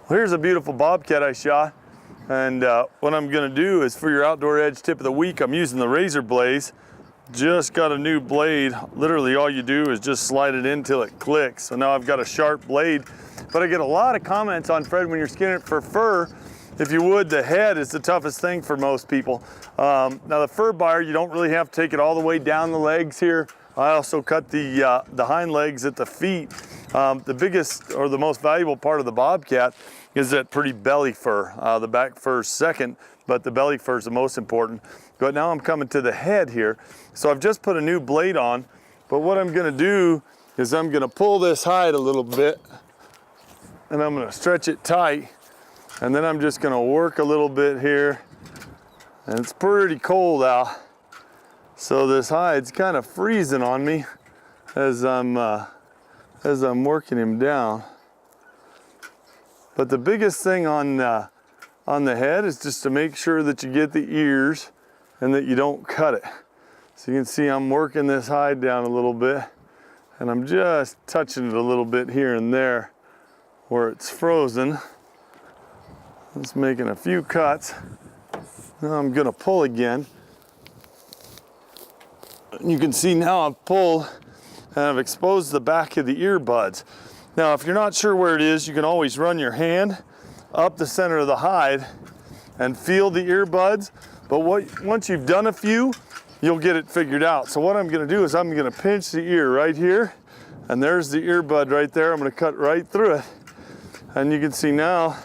Here's a beautiful bobcat I shot, and what I'm gonna do is for your outdoor edge tip of the week, I'm using the razor blades. Just got a new blade. Literally all you do is just slide it in till it clicks. So now I've got a sharp blade, but I get a lot of comments on, Fred, when you're skinning it for fur, if you would, the head is the toughest thing for most people. Now the fur buyer, you don't really have to take it all the way down the legs here. I also cut the hind legs at the feet. The biggest or the most valuable part of the bobcat is that pretty belly fur. The back fur is second, but the belly fur is the most important. But now I'm coming to the head here. So I've just put a new blade on, but what I'm gonna do is I'm gonna pull this hide a little bit and I'm gonna stretch it tight, and then I'm just gonna work a little bit here. And it's pretty cold out, so this hide's kind of freezing on me as I'm working him down. But the biggest thing on the head is just to make sure that you get the ears and that you don't cut it. So you can see I'm working this hide down a little bit, and I'm just touching it a little bit here and there where it's frozen. Just making a few cuts. Now I'm gonna pull again. You can see now I've pulled and I've exposed the back of the earbuds. Now, if you're not sure where it is, you can always run your hand up the center of the hide and feel the earbuds. But once you've done a few, you'll get it figured out. So what I'm gonna do is I'm gonna pinch the ear right here, and there's the earbud right there. I'm gonna cut right through it. And you can see now,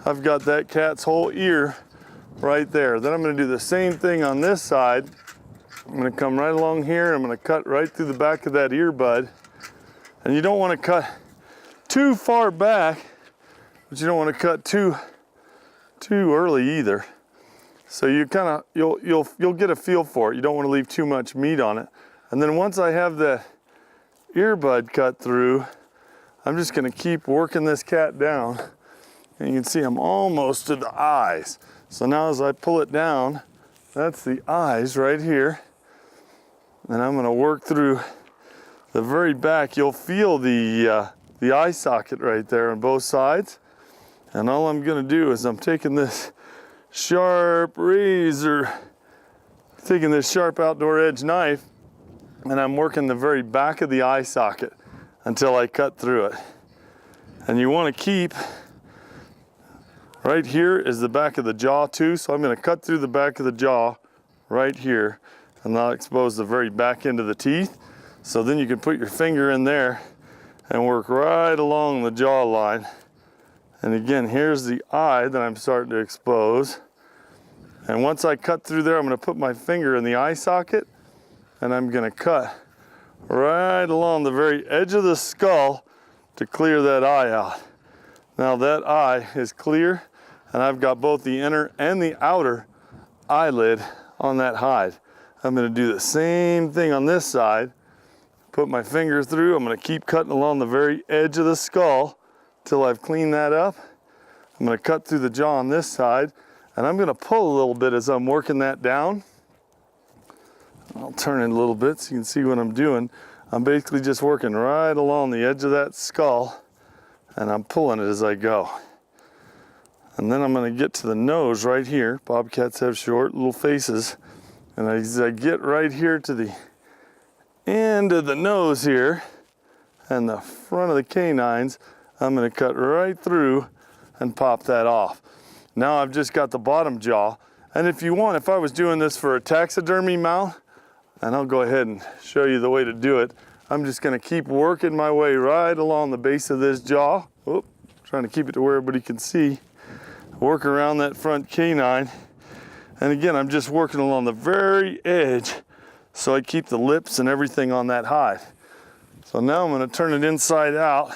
I've got that cat's whole ear right there. Then I'm gonna do the same thing on this side. I'm gonna come right along here. I'm gonna cut right through the back of that earbud. And you don't wanna cut too far back, but you don't wanna cut too early either. So you you'll get a feel for it. You don't wanna leave too much meat on it. And then once I have the earbud cut through, I'm just gonna keep working this cat down. And you can see I'm almost to the eyes. So now as I pull it down, that's the eyes right here. And I'm gonna work through the very back. You'll feel the eye socket right there on both sides. And all I'm gonna do is I'm taking this sharp razor, taking this sharp outdoor edge knife, and I'm working the very back of the eye socket until I cut through it. And you wanna keep, right here is the back of the jaw too, so I'm gonna cut through the back of the jaw right here, and not expose the very back end of the teeth. So then you can put your finger in there and work right along the jaw line. And again, here's the eye that I'm starting to expose. And once I cut through there, I'm gonna put my finger in the eye socket, and I'm gonna cut right along the very edge of the skull to clear that eye out. Now that eye is clear, and I've got both the inner and the outer eyelid on that hide. I'm gonna do the same thing on this side. Put my finger through. I'm gonna keep cutting along the very edge of the skull till I've cleaned that up. I'm gonna cut through the jaw on this side, and I'm gonna pull a little bit as I'm working that down. I'll turn it a little bit so you can see what I'm doing. I'm basically just working right along the edge of that skull, and I'm pulling it as I go. And then I'm gonna get to the nose right here. Bobcats have short little faces. And as I get right here to the end of the nose here and the front of the canines, I'm gonna cut right through and pop that off. Now I've just got the bottom jaw. And if you want, if I was doing this for a taxidermy mount, and I'll go ahead and show you the way to do it, I'm just gonna keep working my way right along the base of this jaw. Oop, trying to keep it to where everybody can see. Work around that front canine. And again, I'm just working along the very edge so I keep the lips and everything on that hide. So now I'm gonna turn it inside out,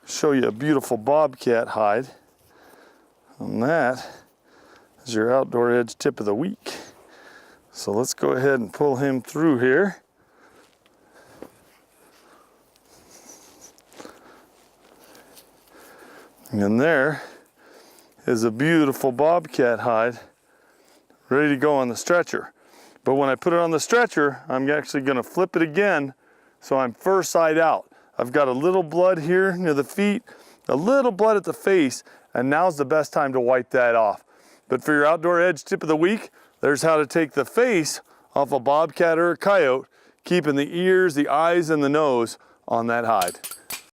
show you a beautiful bobcat hide. And that is your outdoor edge tip of the week. So let's go ahead and pull him through here. And there is a beautiful bobcat hide ready to go on the stretcher. But when I put it on the stretcher, I'm actually gonna flip it again so I'm fur side out. I've got a little blood here near the feet, a little blood at the face, and now's the best time to wipe that off. But for your outdoor edge tip of the week, there's how to take the face off a bobcat or a coyote, keeping the ears, the eyes, and the nose on that hide.